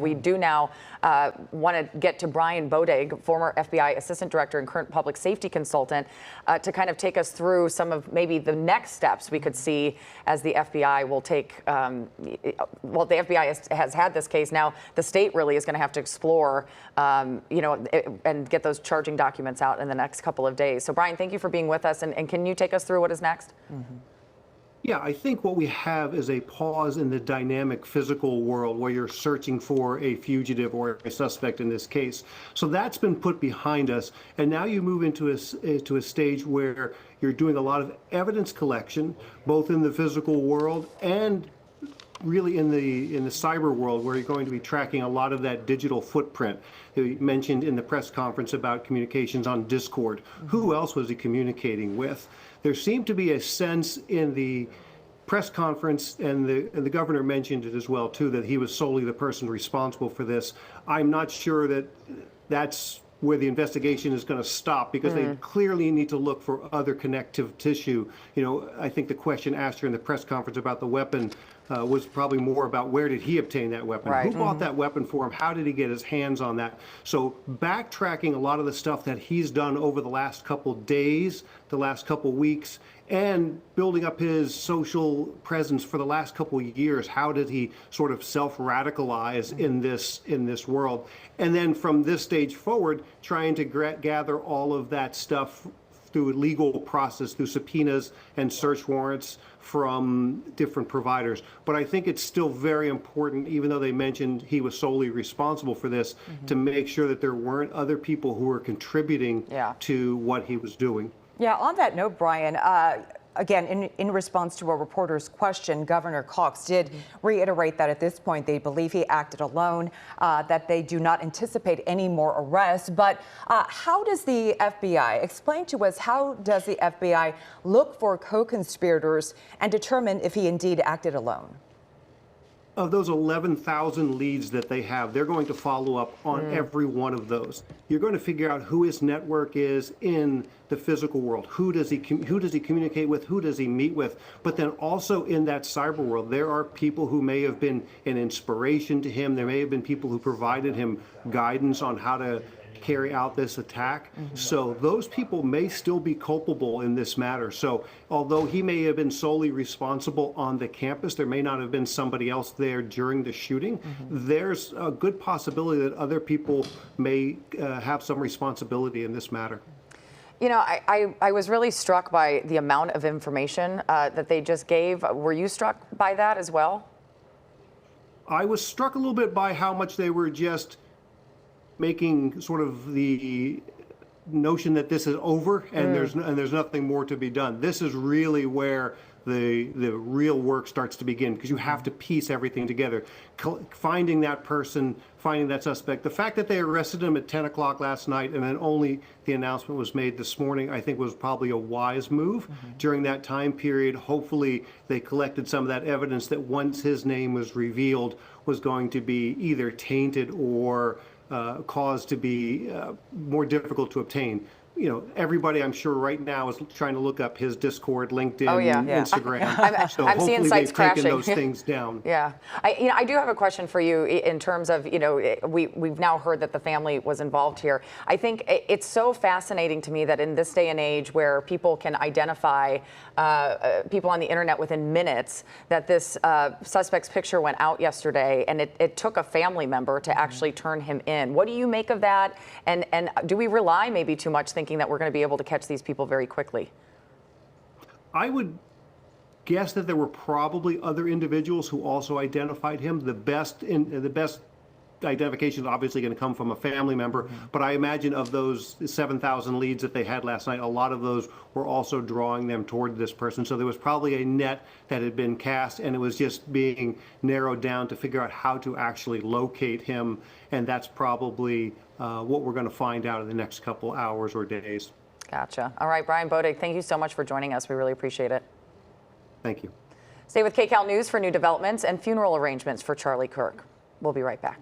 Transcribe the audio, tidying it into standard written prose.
We do now want to get to Brian Boetig, former FBI assistant director and current public safety consultant, to kind of take us through some of maybe the next steps we could see as the FBI will take. Well, the FBI has had this case. Now the state really is going to have to explore, and get those charging documents out in the next couple of days. So, Brian, thank you for being with us. And can you take us through what is next? Mm-hmm. Yeah, I think what we have is a pause in the dynamic physical world where you're searching for a fugitive or a suspect in this case. So that's been put behind us. And now you move into a stage where you're doing a lot of evidence collection, both in the physical world and really in the cyber world, where you're going to be tracking a lot of that digital footprint. He mentioned in the press conference about communications on Discord. Who else was he communicating with? There seemed to be a sense in the press conference, and the governor mentioned it as well too, that he was solely the person responsible for this. I'm not sure that that's where the investigation is going to stop, because they clearly need to look for other connective tissue. You know, I think the question asked her in the press conference about the weapon was probably more about where did he obtain that weapon? Right. Who bought that weapon for him? How did he get his hands on that? So backtracking a lot of the stuff that he's done over the last couple days, the last couple weeks, and building up his social presence for the last couple of years. How did he sort of self-radicalize in this world? And then from this stage forward, trying to gather all of that stuff through legal process, through subpoenas and search warrants from different providers. But I think it's still very important, even though they mentioned he was solely responsible for this, to make sure that there weren't other people who were contributing to what he was doing. Yeah, on that note, Brian, again, in response to a reporter's question, Governor Cox did reiterate that at this point they believe he acted alone, that they do not anticipate any more arrests. But how does the FBI, explain to us, how does the FBI look for co-conspirators and determine if he indeed acted alone? Of those 11,000 leads that they have, they're going to follow up on every one of those. You're going to figure out who his network is in the physical world. Who does he communicate with? Who does he meet with? But then also in that cyber world, there are people who may have been an inspiration to him. There may have been people who provided him guidance on how to carry out this attack. So those people may still be culpable in this matter. So although he may have been solely responsible on the campus, there may not have been somebody else there during the shooting. There's a good possibility that other people may have some responsibility in this matter. You know, I was really struck by the amount of information that they just gave. Were you struck by that as well? I was struck a little bit by how much they were just making sort of the notion that this is over and there's nothing more to be done. This is really where the real work starts to begin, because you have to piece everything together. Finding that person, finding that suspect. The fact that they arrested him at 10 o'clock last night and then only the announcement was made this morning, I think was probably a wise move. During that time period, hopefully they collected some of that evidence that once his name was revealed was going to be either tainted or caused to be more difficult to obtain. You know, everybody I'm sure right now is trying to look up his Discord, LinkedIn, Instagram. So I'm seeing sites crashing. Those things down. Yeah, I do have a question for you in terms of, we've now heard that the family was involved here. I think it's so fascinating to me that in this day and age where people can identify people on the internet within minutes, that this suspect's picture went out yesterday, and it took a family member to actually turn him in. What do you make of that? And do we rely maybe too much thinking that we're going to be able to catch these people very quickly? I would guess that there were probably other individuals who also identified him. The best identification is obviously going to come from a family member, but I imagine of those 7,000 leads that they had last night, a lot of those were also drawing them toward this person. So there was probably a net that had been cast, and it was just being narrowed down to figure out how to actually locate him, and that's probably what we're going to find out in the next couple hours or days. Gotcha. All right, Brian Boetig, thank you so much for joining us. We really appreciate it. Thank you. Stay with KCAL News for new developments and funeral arrangements for Charlie Kirk. We'll be right back.